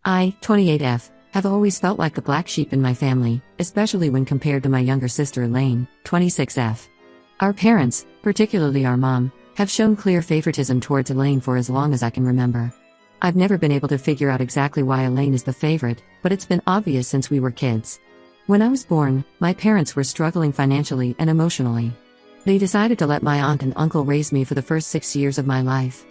I, 28F, have always felt like the black sheep in my family, especially when compared to my younger sister Elaine, 26F. Our parents, particularly our mom, have shown clear favoritism towards Elaine for as long as I can remember. I've never been able to figure out exactly why Elaine is the favorite, but it's been obvious since we were kids. When I was born, my parents were struggling financially and emotionally. They decided to let my aunt and uncle raise me for the first 6 years of my life.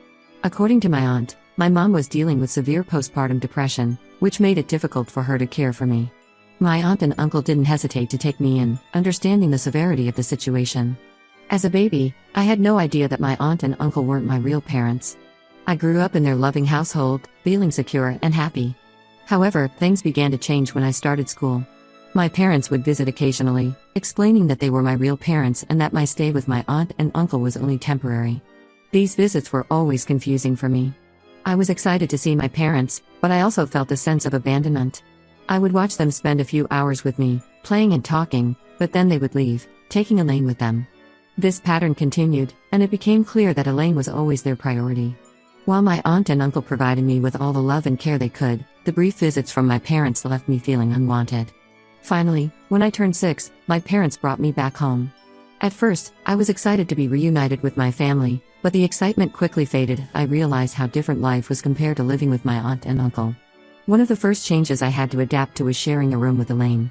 According to my aunt, my mom was dealing with severe postpartum depression, which made it difficult for her to care for me. My aunt and uncle didn't hesitate to take me in, understanding the severity of the situation. As a baby, I had no idea that my aunt and uncle weren't my real parents. I grew up in their loving household, feeling secure and happy. However, things began to change when I started school. My parents would visit occasionally, explaining that they were my real parents and that my stay with my aunt and uncle was only temporary. These visits were always confusing for me. I was excited to see my parents, but I also felt a sense of abandonment. I would watch them spend a few hours with me, playing and talking, but then they would leave, taking Elaine with them. This pattern continued, and it became clear that Elaine was always their priority. While my aunt and uncle provided me with all the love and care they could, the brief visits from my parents left me feeling unwanted. Finally, when I turned 6, my parents brought me back home. At first, I was excited to be reunited with my family, but the excitement quickly faded. I realized how different life was compared to living with my aunt and uncle. One of the first changes I had to adapt to was sharing a room with Elaine.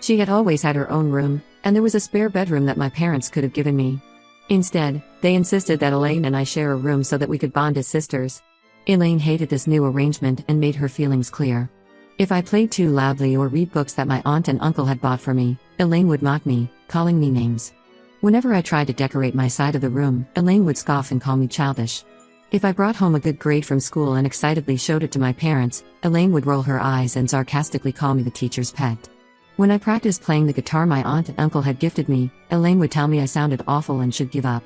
She had always had her own room, and there was a spare bedroom that my parents could have given me. Instead, they insisted that Elaine and I share a room so that we could bond as sisters. Elaine hated this new arrangement and made her feelings clear. If I played too loudly or read books that my aunt and uncle had bought for me, Elaine would mock me, calling me names. Whenever I tried to decorate my side of the room, Elaine would scoff and call me childish. If I brought home a good grade from school and excitedly showed it to my parents, Elaine would roll her eyes and sarcastically call me the teacher's pet. When I practiced playing the guitar my aunt and uncle had gifted me, Elaine would tell me I sounded awful and should give up.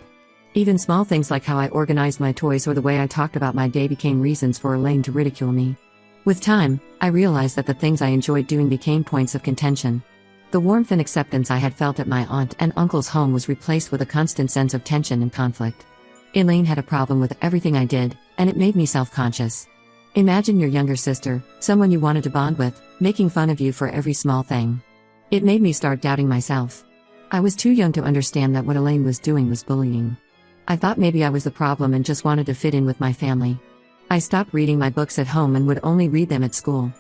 Even small things like how I organized my toys or the way I talked about my day became reasons for Elaine to ridicule me. With time, I realized that the things I enjoyed doing became points of contention. The warmth and acceptance I had felt at my aunt and uncle's home was replaced with a constant sense of tension and conflict. Elaine had a problem with everything I did, and it made me self-conscious. Imagine your younger sister, someone you wanted to bond with, making fun of you for every small thing. It made me start doubting myself. I was too young to understand that what Elaine was doing was bullying. I thought maybe I was the problem and just wanted to fit in with my family. I stopped reading my books at home and would only read them at school.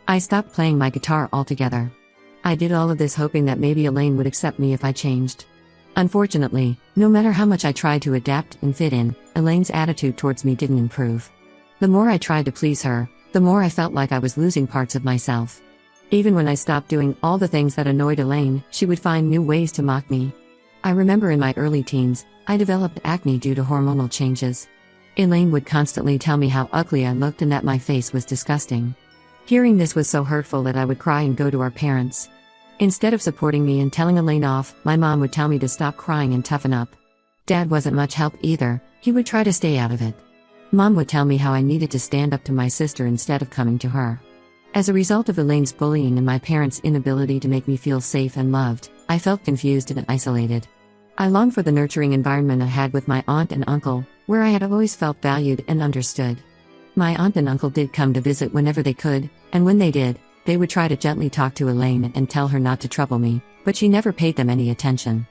I stopped playing my guitar altogether. I did all of this hoping that maybe Elaine would accept me if I changed. Unfortunately, no matter how much I tried to adapt and fit in, Elaine's attitude towards me didn't improve. The more I tried to please her, the more I felt like I was losing parts of myself. Even when I stopped doing all the things that annoyed Elaine, she would find new ways to mock me. I remember in my early teens, I developed acne due to hormonal changes. Elaine would constantly tell me how ugly I looked and that my face was disgusting. Hearing this was so hurtful that I would cry and go to our parents. Instead of supporting me and telling Elaine off, my mom would tell me to stop crying and toughen up. Dad wasn't much help either, he would try to stay out of it. Mom would tell me how I needed to stand up to my sister instead of coming to her. As a result of Elaine's bullying and my parents' inability to make me feel safe and loved, I felt confused and isolated. I longed for the nurturing environment I had with my aunt and uncle, where I had always felt valued and understood. My aunt and uncle did come to visit whenever they could, and when they did, they would try to gently talk to Elaine and tell her not to trouble me, but she never paid them any attention.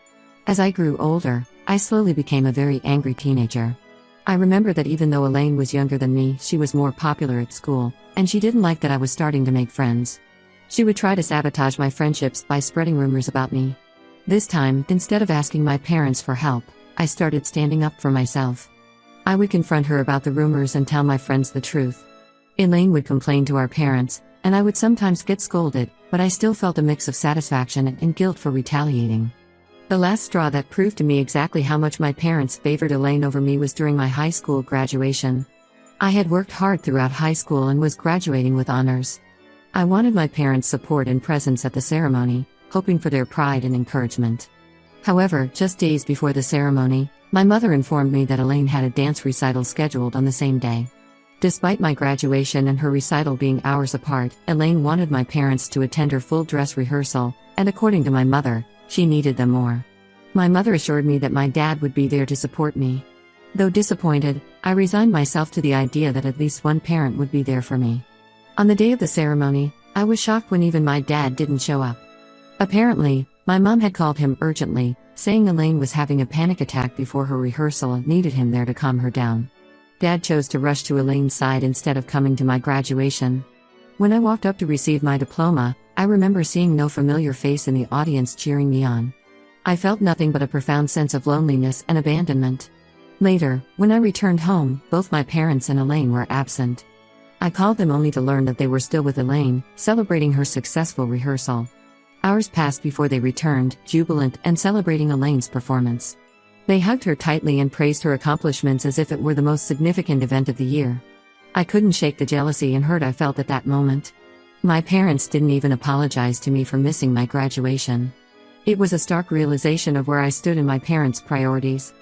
As I grew older, I slowly became a very angry teenager. I remember that even though Elaine was younger than me, she was more popular at school, and she didn't like that I was starting to make friends. She would try to sabotage my friendships by spreading rumors about me. This time, instead of asking my parents for help, I started standing up for myself. I would confront her about the rumors and tell my friends the truth. Elaine would complain to our parents, and I would sometimes get scolded, but I still felt a mix of satisfaction and guilt for retaliating. The last straw that proved to me exactly how much my parents favored Elaine over me was during my high school graduation. I had worked hard throughout high school and was graduating with honors. I wanted my parents' support and presence at the ceremony, hoping for their pride and encouragement. However, just days before the ceremony, my mother informed me that Elaine had a dance recital scheduled on the same day. Despite my graduation and her recital being hours apart, Elaine wanted my parents to attend her full dress rehearsal, and according to my mother, she needed them more. My mother assured me that my dad would be there to support me. Though disappointed, I resigned myself to the idea that at least one parent would be there for me. On the day of the ceremony, I was shocked when even my dad didn't show up. Apparently, my mom had called him urgently, saying Elaine was having a panic attack before her rehearsal and needed him there to calm her down. Dad chose to rush to Elaine's side instead of coming to my graduation. When I walked up to receive my diploma, I remember seeing no familiar face in the audience cheering me on. I felt nothing but a profound sense of loneliness and abandonment. Later, when I returned home, both my parents and Elaine were absent. I called them only to learn that they were still with Elaine, celebrating her successful rehearsal. Hours passed before they returned, jubilant and celebrating Elaine's performance. They hugged her tightly and praised her accomplishments as if it were the most significant event of the year. I couldn't shake the jealousy and hurt I felt at that moment. My parents didn't even apologize to me for missing my graduation. It was a stark realization of where I stood in my parents' priorities.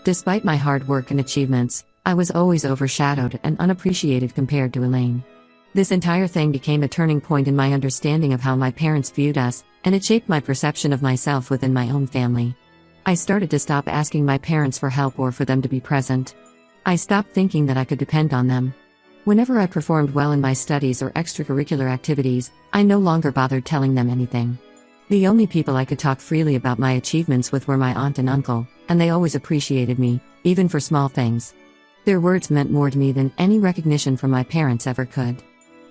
Despite my hard work and achievements, I was always overshadowed and unappreciated compared to Elaine. This entire thing became a turning point in my understanding of how my parents viewed us, and it shaped my perception of myself within my own family. I started to stop asking my parents for help or for them to be present. I stopped thinking that I could depend on them. Whenever I performed well in my studies or extracurricular activities, I no longer bothered telling them anything. The only people I could talk freely about my achievements with were my aunt and uncle, and they always appreciated me, even for small things. Their words meant more to me than any recognition from my parents ever could.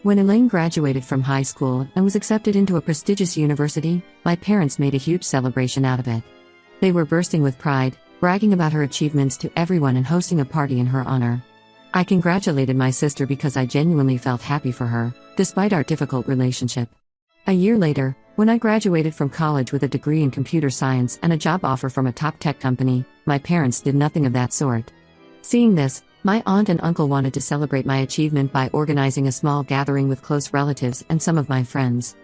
When Elaine graduated from high school and was accepted into a prestigious university, my parents made a huge celebration out of it. They were bursting with pride, bragging about her achievements to everyone and hosting a party in her honor. I congratulated my sister because I genuinely felt happy for her, despite our difficult relationship. A year later, when I graduated from college with a degree in computer science and a job offer from a top tech company, my parents did nothing of that sort. Seeing this, my aunt and uncle wanted to celebrate my achievement by organizing a small gathering with close relatives and some of my friends.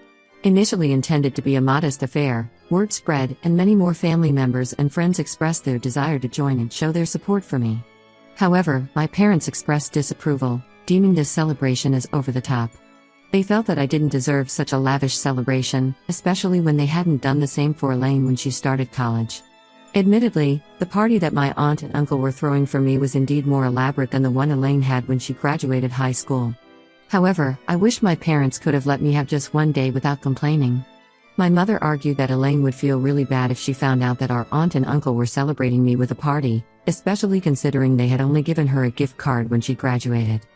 Initially intended to be a modest affair, word spread and many more family members and friends expressed their desire to join and show their support for me. However, my parents expressed disapproval, deeming this celebration as over the top. They felt that I didn't deserve such a lavish celebration, especially when they hadn't done the same for Elaine when she started college. Admittedly, the party that my aunt and uncle were throwing for me was indeed more elaborate than the one Elaine had when she graduated high school. However, I wish my parents could have let me have just one day without complaining. My mother argued that Elaine would feel really bad if she found out that our aunt and uncle were celebrating me with a party, especially considering they had only given her a gift card when she graduated.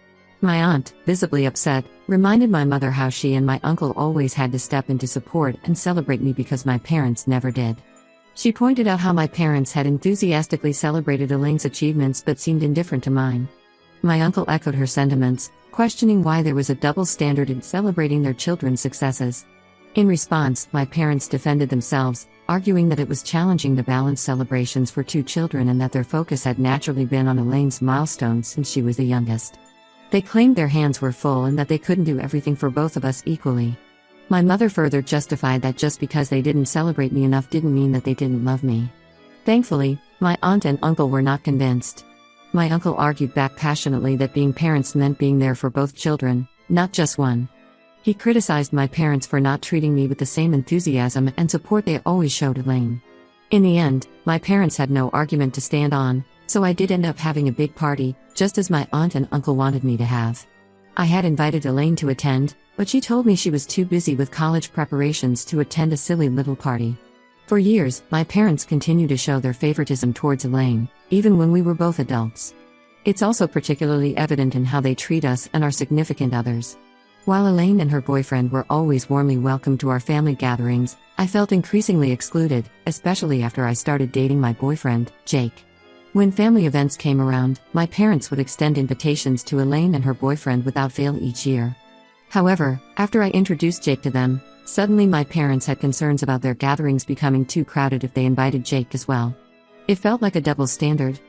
My aunt, visibly upset, reminded my mother how she and my uncle always had to step in to support and celebrate me because my parents never did. She pointed out how my parents had enthusiastically celebrated Elaine's achievements but seemed indifferent to mine. My uncle echoed her sentiments, questioning why there was a double standard in celebrating their children's successes. In response, my parents defended themselves, arguing that it was challenging to balance celebrations for two children and that their focus had naturally been on Elaine's milestones since she was the youngest. They claimed their hands were full and that they couldn't do everything for both of us equally. My mother further justified that just because they didn't celebrate me enough didn't mean that they didn't love me. Thankfully, my aunt and uncle were not convinced. My uncle argued back passionately that being parents meant being there for both children, not just one. He criticized my parents for not treating me with the same enthusiasm and support they always showed Elaine. In the end, my parents had no argument to stand on, so I did end up having a big party, just as my aunt and uncle wanted me to have. I had invited Elaine to attend, but she told me she was too busy with college preparations to attend a silly little party. For years, my parents continued to show their favoritism towards Elaine, even when we were both adults. It's also particularly evident in how they treat us and our significant others. While Elaine and her boyfriend were always warmly welcomed to our family gatherings, I felt increasingly excluded, especially after I started dating my boyfriend, Jake. When family events came around, my parents would extend invitations to Elaine and her boyfriend without fail each year. However, after I introduced Jake to them, suddenly my parents had concerns about their gatherings becoming too crowded if they invited Jake as well. It felt like a double standard.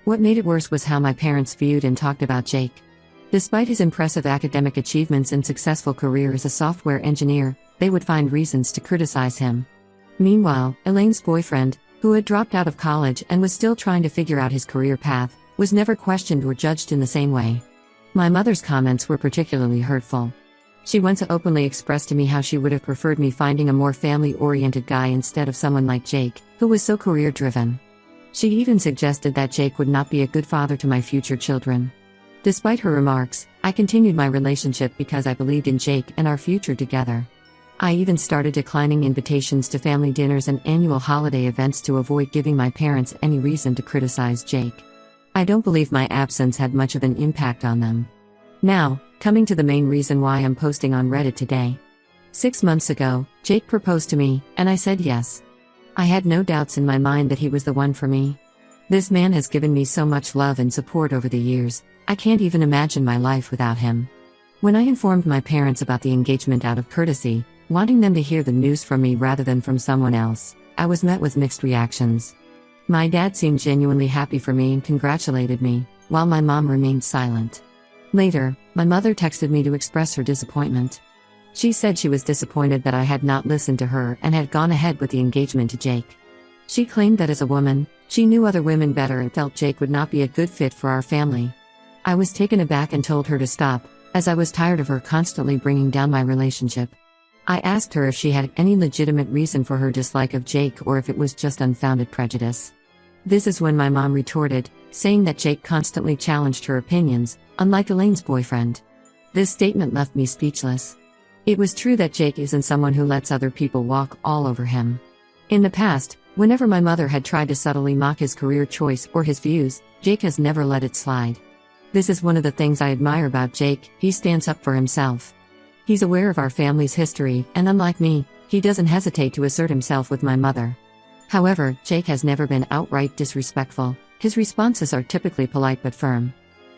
What made it worse was how my parents viewed and talked about Jake. Despite his impressive academic achievements and successful career as a software engineer, they would find reasons to criticize him. Meanwhile, Elaine's boyfriend, who had dropped out of college and was still trying to figure out his career path, was never questioned or judged in the same way. My mother's comments were particularly hurtful. She once openly expressed to me how she would have preferred me finding a more family-oriented guy instead of someone like Jake, who was so career-driven. She even suggested that Jake would not be a good father to my future children. Despite her remarks, I continued my relationship because I believed in Jake and our future together. I even started declining invitations to family dinners and annual holiday events to avoid giving my parents any reason to criticize Jake. I don't believe my absence had much of an impact on them. Now, coming to the main reason why I'm posting on Reddit today. 6 months ago, Jake proposed to me, and I said yes. I had no doubts in my mind that he was the one for me. This man has given me so much love and support over the years, I can't even imagine my life without him. When I informed my parents about the engagement out of courtesy, wanting them to hear the news from me rather than from someone else, I was met with mixed reactions. My dad seemed genuinely happy for me and congratulated me, while my mom remained silent. Later, my mother texted me to express her disappointment. She said she was disappointed that I had not listened to her and had gone ahead with the engagement to Jake. She claimed that as a woman, she knew other women better and felt Jake would not be a good fit for our family. I was taken aback and told her to stop, as I was tired of her constantly bringing down my relationship. I asked her if she had any legitimate reason for her dislike of Jake or if it was just unfounded prejudice. This is when my mom retorted, saying that Jake constantly challenged her opinions, unlike Elaine's boyfriend. This statement left me speechless. It was true that Jake isn't someone who lets other people walk all over him. In the past, whenever my mother had tried to subtly mock his career choice or his views, Jake has never let it slide. This is one of the things I admire about Jake, he stands up for himself. He's aware of our family's history, and unlike me, he doesn't hesitate to assert himself with my mother. However, Jake has never been outright disrespectful, his responses are typically polite but firm.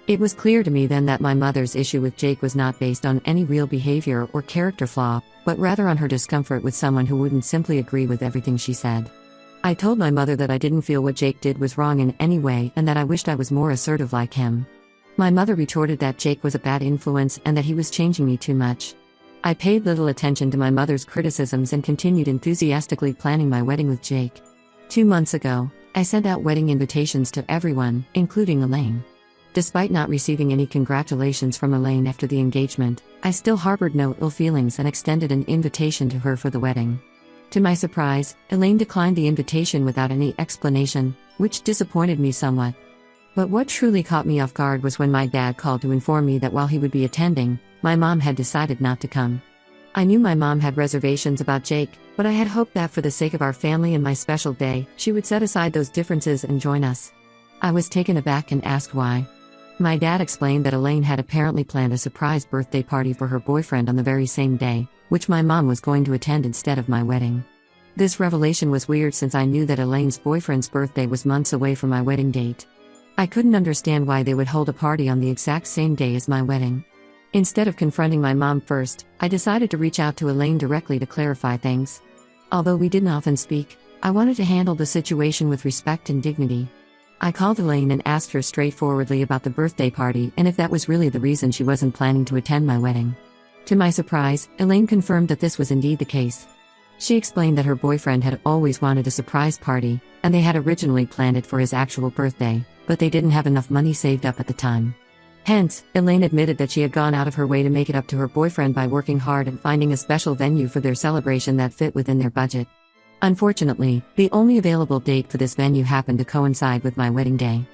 It was clear to me then that my mother's issue with Jake was not based on any real behavior or character flaw, but rather on her discomfort with someone who wouldn't simply agree with everything she said. I told my mother that I didn't feel what Jake did was wrong in any way and that I wished I was more assertive like him. My mother retorted that Jake was a bad influence and that he was changing me too much. I paid little attention to my mother's criticisms and continued enthusiastically planning my wedding with Jake. 2 months ago, I sent out wedding invitations to everyone, including Elaine. Despite not receiving any congratulations from Elaine after the engagement, I still harbored no ill feelings and extended an invitation to her for the wedding. To my surprise, Elaine declined the invitation without any explanation, which disappointed me somewhat. But what truly caught me off guard was when my dad called to inform me that while he would be attending, my mom had decided not to come. I knew my mom had reservations about Jake, but I had hoped that for the sake of our family and my special day, she would set aside those differences and join us. I was taken aback and asked why. My dad explained that Elaine had apparently planned a surprise birthday party for her boyfriend on the very same day, which my mom was going to attend instead of my wedding. This revelation was weird since I knew that Elaine's boyfriend's birthday was months away from my wedding date. I couldn't understand why they would hold a party on the exact same day as my wedding. Instead of confronting my mom first, I decided to reach out to Elaine directly to clarify things. Although we didn't often speak, I wanted to handle the situation with respect and dignity. I called Elaine and asked her straightforwardly about the birthday party and if that was really the reason she wasn't planning to attend my wedding. To my surprise, Elaine confirmed that this was indeed the case. She explained that her boyfriend had always wanted a surprise party, and they had originally planned it for his actual birthday, but they didn't have enough money saved up at the time. Hence, Elaine admitted that she had gone out of her way to make it up to her boyfriend by working hard and finding a special venue for their celebration that fit within their budget. Unfortunately, the only available date for this venue happened to coincide with my wedding day.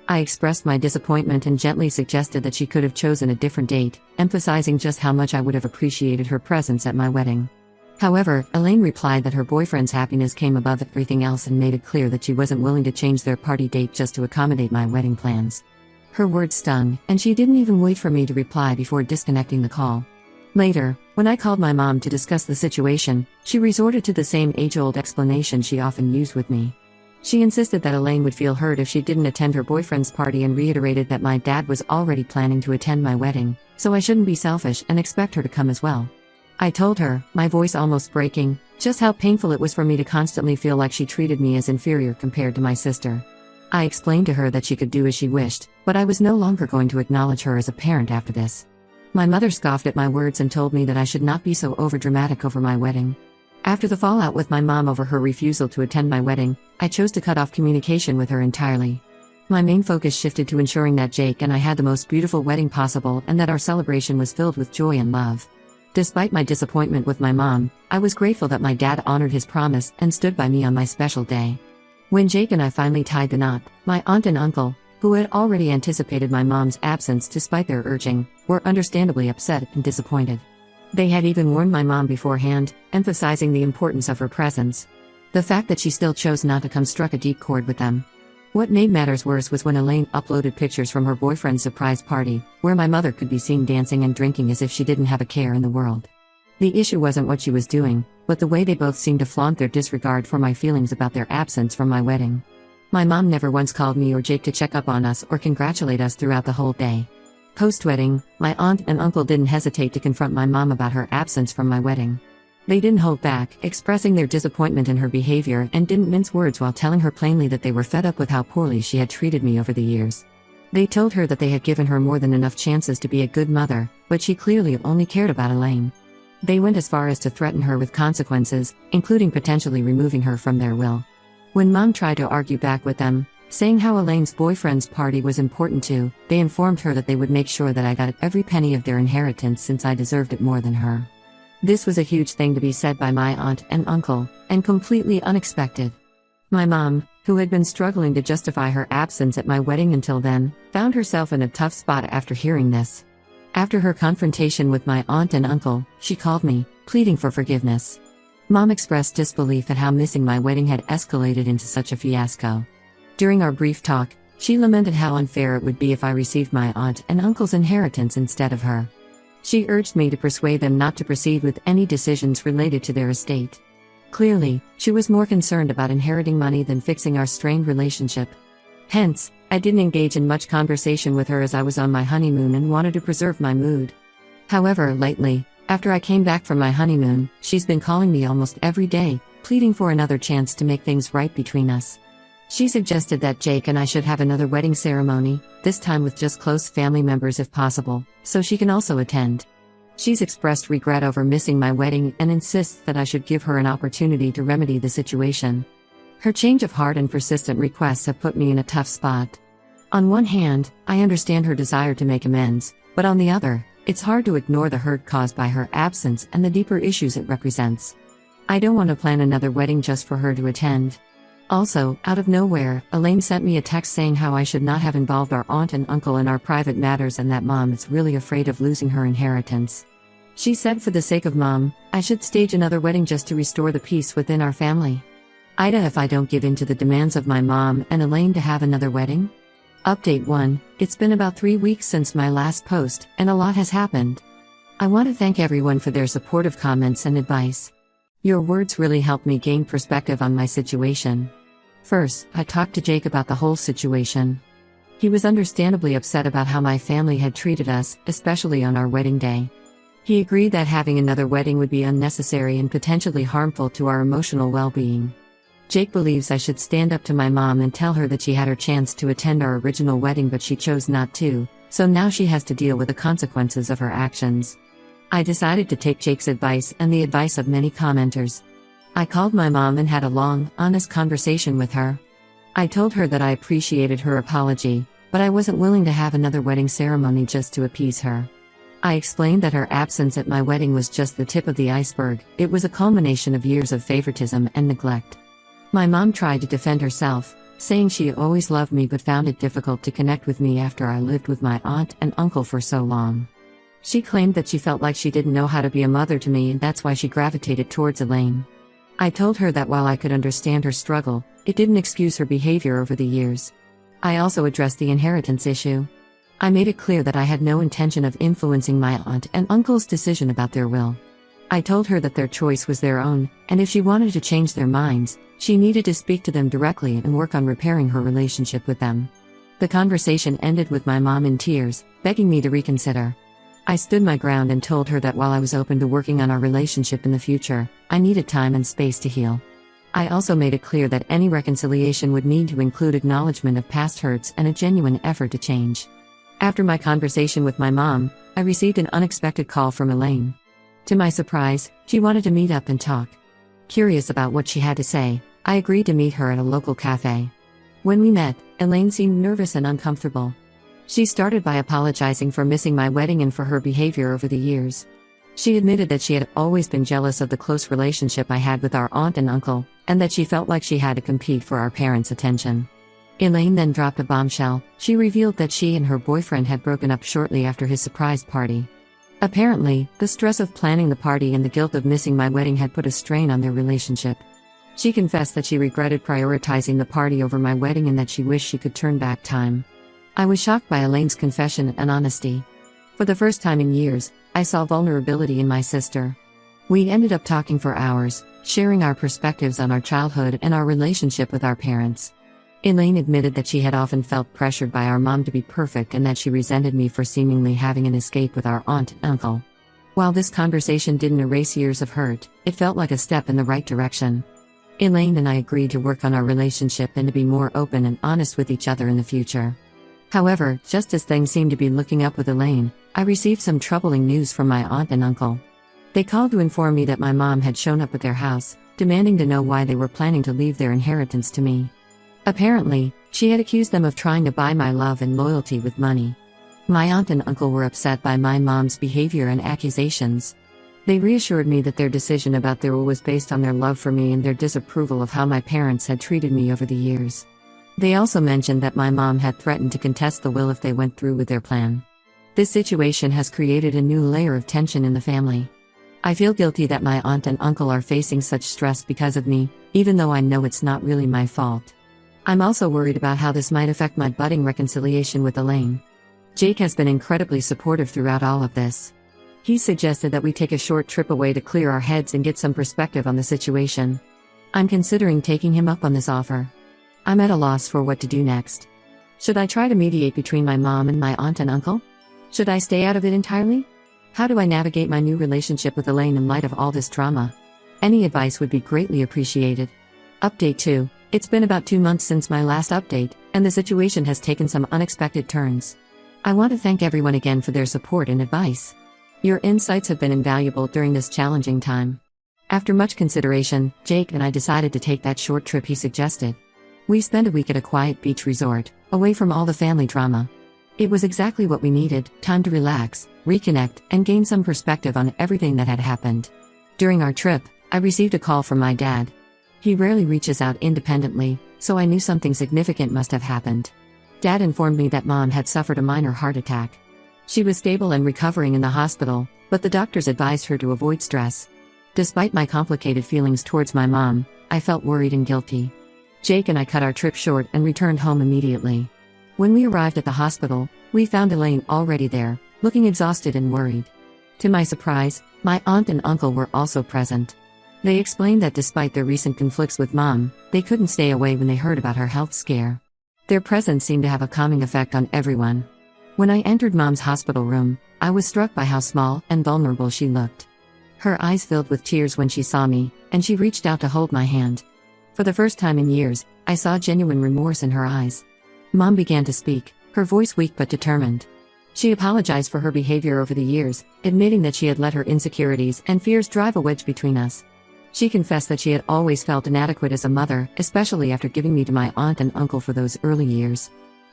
I expressed my disappointment and gently suggested that she could have chosen a different date, emphasizing just how much I would have appreciated her presence at my wedding. However, Elaine replied that her boyfriend's happiness came above everything else and made it clear that she wasn't willing to change their party date just to accommodate my wedding plans. Her words stung, and she didn't even wait for me to reply before disconnecting the call. Later, when I called my mom to discuss the situation, she resorted to the same age-old explanation she often used with me. She insisted that Elaine would feel hurt if she didn't attend her boyfriend's party and reiterated that my dad was already planning to attend my wedding, so I shouldn't be selfish and expect her to come as well. I told her, my voice almost breaking, just how painful it was for me to constantly feel like she treated me as inferior compared to my sister. I explained to her that she could do as she wished, but I was no longer going to acknowledge her as a parent after this. My mother scoffed at my words and told me that I should not be so overdramatic over my wedding. After the fallout with my mom over her refusal to attend my wedding, I chose to cut off communication with her entirely. My main focus shifted to ensuring that Jake and I had the most beautiful wedding possible and that our celebration was filled with joy and love. Despite my disappointment with my mom, I was grateful that my dad honored his promise and stood by me on my special day. When Jake and I finally tied the knot, my aunt and uncle, who had already anticipated my mom's absence despite their urging, were understandably upset and disappointed. They had even warned my mom beforehand, emphasizing the importance of her presence. The fact that she still chose not to come struck a deep chord with them. What made matters worse was when Elaine uploaded pictures from her boyfriend's surprise party, where my mother could be seen dancing and drinking as if she didn't have a care in the world. The issue wasn't what she was doing, but the way they both seemed to flaunt their disregard for my feelings about their absence from my wedding. My mom never once called me or Jake to check up on us or congratulate us throughout the whole day. Post-wedding, my aunt and uncle didn't hesitate to confront my mom about her absence from my wedding. They didn't hold back, expressing their disappointment in her behavior, and didn't mince words while telling her plainly that they were fed up with how poorly she had treated me over the years. They told her that they had given her more than enough chances to be a good mother, but she clearly only cared about Elaine. They went as far as to threaten her with consequences, including potentially removing her from their will. When Mom tried to argue back with them, saying how Elaine's boyfriend's party was important too, they informed her that they would make sure that I got every penny of their inheritance since I deserved it more than her. This was a huge thing to be said by my aunt and uncle, and completely unexpected. My mom, who had been struggling to justify her absence at my wedding until then, found herself in a tough spot after hearing this. After her confrontation with my aunt and uncle, she called me, pleading for forgiveness. Mom expressed disbelief at how missing my wedding had escalated into such a fiasco. During our brief talk, she lamented how unfair it would be if I received my aunt and uncle's inheritance instead of her. She urged me to persuade them not to proceed with any decisions related to their estate. Clearly, she was more concerned about inheriting money than fixing our strained relationship. Hence, I didn't engage in much conversation with her as I was on my honeymoon and wanted to preserve my mood. However, lately, after I came back from my honeymoon, she's been calling me almost every day, pleading for another chance to make things right between us. She suggested that Jake and I should have another wedding ceremony, this time with just close family members if possible, so she can also attend. She's expressed regret over missing my wedding and insists that I should give her an opportunity to remedy the situation. Her change of heart and persistent requests have put me in a tough spot. On one hand, I understand her desire to make amends, but on the other, it's hard to ignore the hurt caused by her absence and the deeper issues it represents. I don't want to plan another wedding just for her to attend. Also, out of nowhere, Elaine sent me a text saying how I should not have involved our aunt and uncle in our private matters and that Mom is really afraid of losing her inheritance. She said for the sake of Mom, I should stage another wedding just to restore the peace within our family. Ida, if I don't give in to the demands of my mom and Elaine to have another wedding? Update 1, it's been about 3 weeks since my last post, and a lot has happened. I want to thank everyone for their supportive comments and advice. Your words really helped me gain perspective on my situation. First, I talked to Jake about the whole situation. He was understandably upset about how my family had treated us, especially on our wedding day. He agreed that having another wedding would be unnecessary and potentially harmful to our emotional well-being. Jake believes I should stand up to my mom and tell her that she had her chance to attend our original wedding but she chose not to, so now she has to deal with the consequences of her actions. I decided to take Jake's advice and the advice of many commenters. I called my mom and had a long, honest conversation with her. I told her that I appreciated her apology, but I wasn't willing to have another wedding ceremony just to appease her. I explained that her absence at my wedding was just the tip of the iceberg, it was a culmination of years of favoritism and neglect. My mom tried to defend herself, saying she always loved me but found it difficult to connect with me after I lived with my aunt and uncle for so long. She claimed that she felt like she didn't know how to be a mother to me and that's why she gravitated towards Elaine. I told her that while I could understand her struggle, it didn't excuse her behavior over the years. I also addressed the inheritance issue. I made it clear that I had no intention of influencing my aunt and uncle's decision about their will. I told her that their choice was their own, and if she wanted to change their minds, she needed to speak to them directly and work on repairing her relationship with them. The conversation ended with my mom in tears, begging me to reconsider. I stood my ground and told her that while I was open to working on our relationship in the future, I needed time and space to heal. I also made it clear that any reconciliation would need to include acknowledgement of past hurts and a genuine effort to change. After my conversation with my mom, I received an unexpected call from Elaine. To my surprise, she wanted to meet up and talk. Curious about what she had to say, I agreed to meet her at a local cafe. When we met, Elaine seemed nervous and uncomfortable. She started by apologizing for missing my wedding and for her behavior over the years. She admitted that she had always been jealous of the close relationship I had with our aunt and uncle, and that she felt like she had to compete for our parents' attention. Elaine then dropped a bombshell. She revealed that she and her boyfriend had broken up shortly after his surprise party. Apparently, the stress of planning the party and the guilt of missing my wedding had put a strain on their relationship. She confessed that she regretted prioritizing the party over my wedding and that she wished she could turn back time. I was shocked by Elaine's confession and honesty. For the first time in years, I saw vulnerability in my sister. We ended up talking for hours, sharing our perspectives on our childhood and our relationship with our parents. Elaine admitted that she had often felt pressured by our mom to be perfect and that she resented me for seemingly having an escape with our aunt and uncle. While this conversation didn't erase years of hurt, it felt like a step in the right direction. Elaine and I agreed to work on our relationship and to be more open and honest with each other in the future. However, just as things seemed to be looking up with Elaine, I received some troubling news from my aunt and uncle. They called to inform me that my mom had shown up at their house, demanding to know why they were planning to leave their inheritance to me. Apparently, she had accused them of trying to buy my love and loyalty with money. My aunt and uncle were upset by my mom's behavior and accusations. They reassured me that their decision about their will was based on their love for me and their disapproval of how my parents had treated me over the years. They also mentioned that my mom had threatened to contest the will if they went through with their plan. This situation has created a new layer of tension in the family. I feel guilty that my aunt and uncle are facing such stress because of me, even though I know it's not really my fault. I'm also worried about how this might affect my budding reconciliation with Elaine. Jake has been incredibly supportive throughout all of this. He suggested that we take a short trip away to clear our heads and get some perspective on the situation. I'm considering taking him up on this offer. I'm at a loss for what to do next. Should I try to mediate between my mom and my aunt and uncle? Should I stay out of it entirely? How do I navigate my new relationship with Elaine in light of all this drama? Any advice would be greatly appreciated. Update 2. It's been about 2 months since my last update, and the situation has taken some unexpected turns. I want to thank everyone again for their support and advice. Your insights have been invaluable during this challenging time. After much consideration, Jake and I decided to take that short trip he suggested. We spent a week at a quiet beach resort, away from all the family drama. It was exactly what we needed: time to relax, reconnect, and gain some perspective on everything that had happened. During our trip, I received a call from my dad. He rarely reaches out independently, so I knew something significant must have happened. Dad informed me that Mom had suffered a minor heart attack. She was stable and recovering in the hospital, but the doctors advised her to avoid stress. Despite my complicated feelings towards my mom, I felt worried and guilty. Jake and I cut our trip short and returned home immediately. When we arrived at the hospital, we found Elaine already there, looking exhausted and worried. To my surprise, my aunt and uncle were also present. They explained that despite their recent conflicts with Mom, they couldn't stay away when they heard about her health scare. Their presence seemed to have a calming effect on everyone. When I entered Mom's hospital room, I was struck by how small and vulnerable she looked. Her eyes filled with tears when she saw me, and she reached out to hold my hand. For the first time in years, I saw genuine remorse in her eyes. Mom began to speak, her voice weak but determined. She apologized for her behavior over the years, admitting that she had let her insecurities and fears drive a wedge between us. She confessed that she had always felt inadequate as a mother, especially after giving me to my aunt and uncle for those early years.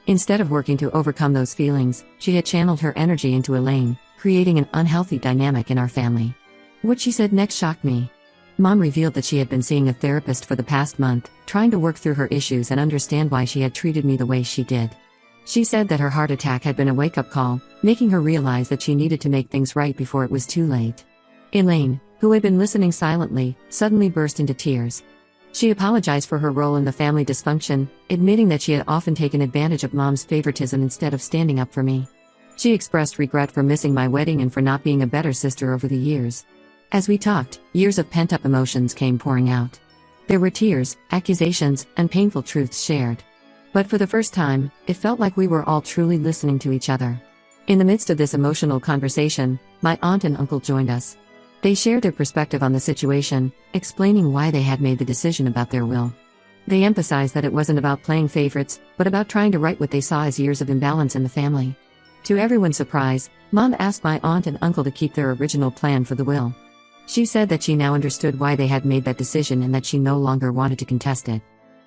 Instead of working to overcome those feelings, she had channeled her energy into Elaine, creating an unhealthy dynamic in our family. What she said next shocked me. Mom revealed that she had been seeing a therapist for the past month, trying to work through her issues and understand why she had treated me the way she did. She said that her heart attack had been a wake-up call, making her realize that she needed to make things right before it was too late. Elaine, who had been listening silently, suddenly burst into tears. She apologized for her role in the family dysfunction, admitting that she had often taken advantage of Mom's favoritism instead of standing up for me. She expressed regret for missing my wedding and for not being a better sister over the years. As we talked, years of pent-up emotions came pouring out. There were tears, accusations, and painful truths shared. But for the first time, it felt like we were all truly listening to each other. In the midst of this emotional conversation, my aunt and uncle joined us. They shared their perspective on the situation, explaining why they had made the decision about their will. They emphasized that it wasn't about playing favorites, but about trying to right what they saw as years of imbalance in the family. To everyone's surprise, Mom asked my aunt and uncle to keep their original plan for the will. She said that she now understood why they had made that decision and that she no longer wanted to contest it.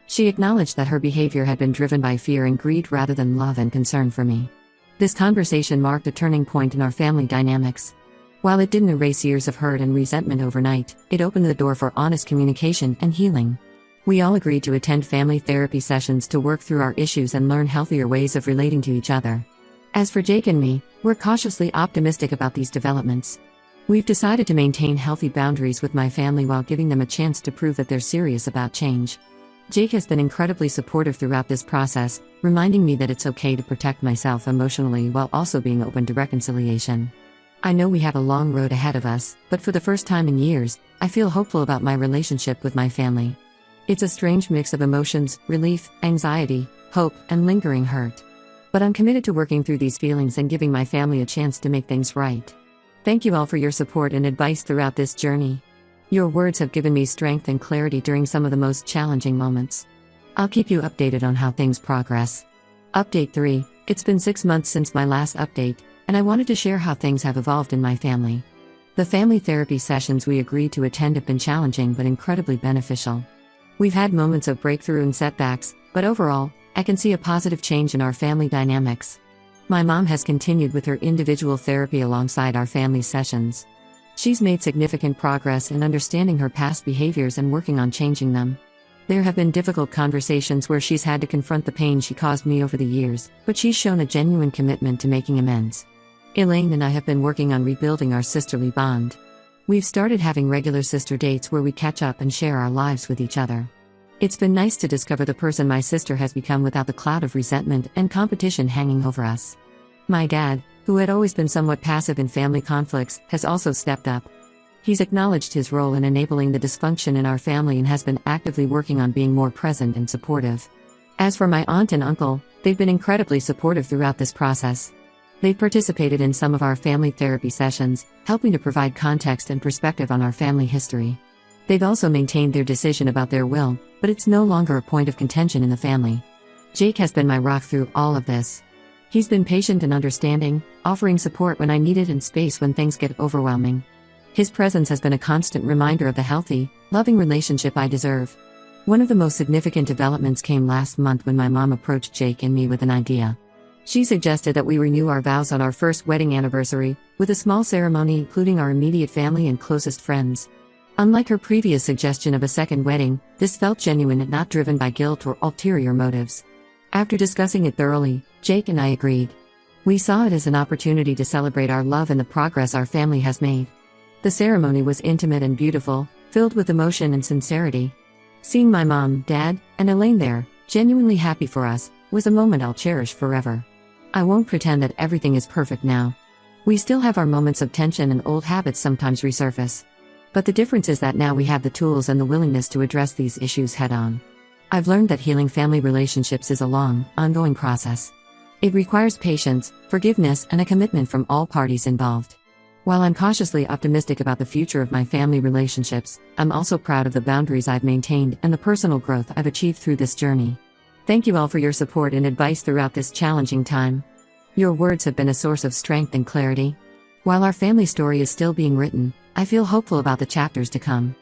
She acknowledged that her behavior had been driven by fear and greed rather than love and concern for me. This conversation marked a turning point in our family dynamics. While it didn't erase years of hurt and resentment overnight, it opened the door for honest communication and healing. We all agreed to attend family therapy sessions to work through our issues and learn healthier ways of relating to each other. As for Jake and me, we're cautiously optimistic about these developments. We've decided to maintain healthy boundaries with my family while giving them a chance to prove that they're serious about change. Jake has been incredibly supportive throughout this process, reminding me that it's okay to protect myself emotionally while also being open to reconciliation. I know we have a long road ahead of us, but for the first time in years, I feel hopeful about my relationship with my family. It's a strange mix of emotions, relief, anxiety, hope, and lingering hurt. But I'm committed to working through these feelings and giving my family a chance to make things right. Thank you all for your support and advice throughout this journey. Your words have given me strength and clarity during some of the most challenging moments. I'll keep you updated on how things progress. Update 3. It's been 6 months since my last update, and I wanted to share how things have evolved in my family. The family therapy sessions we agreed to attend have been challenging but incredibly beneficial. We've had moments of breakthrough and setbacks, but overall, I can see a positive change in our family dynamics. My mom has continued with her individual therapy alongside our family sessions. She's made significant progress in understanding her past behaviors and working on changing them. There have been difficult conversations where she's had to confront the pain she caused me over the years, but she's shown a genuine commitment to making amends. Elaine and I have been working on rebuilding our sisterly bond. We've started having regular sister dates where we catch up and share our lives with each other. It's been nice to discover the person my sister has become without the cloud of resentment and competition hanging over us. My dad, who had always been somewhat passive in family conflicts, has also stepped up. He's acknowledged his role in enabling the dysfunction in our family and has been actively working on being more present and supportive. As for my aunt and uncle, they've been incredibly supportive throughout this process. They've participated in some of our family therapy sessions, helping to provide context and perspective on our family history. They've also maintained their decision about their will, but it's no longer a point of contention in the family. Jake has been my rock through all of this. He's been patient and understanding, offering support when I need it and space when things get overwhelming. His presence has been a constant reminder of the healthy, loving relationship I deserve. One of the most significant developments came last month when my mom approached Jake and me with an idea. She suggested that we renew our vows on our first wedding anniversary, with a small ceremony including our immediate family and closest friends. Unlike her previous suggestion of a second wedding, this felt genuine and not driven by guilt or ulterior motives. After discussing it thoroughly, Jake and I agreed. We saw it as an opportunity to celebrate our love and the progress our family has made. The ceremony was intimate and beautiful, filled with emotion and sincerity. Seeing my mom, dad, and Elaine there, genuinely happy for us, was a moment I'll cherish forever. I won't pretend that everything is perfect now. We still have our moments of tension and old habits sometimes resurface. But the difference is that now we have the tools and the willingness to address these issues head-on. I've learned that healing family relationships is a long, ongoing process. It requires patience, forgiveness, and a commitment from all parties involved. While I'm cautiously optimistic about the future of my family relationships, I'm also proud of the boundaries I've maintained and the personal growth I've achieved through this journey. Thank you all for your support and advice throughout this challenging time. Your words have been a source of strength and clarity. While our family story is still being written, I feel hopeful about the chapters to come.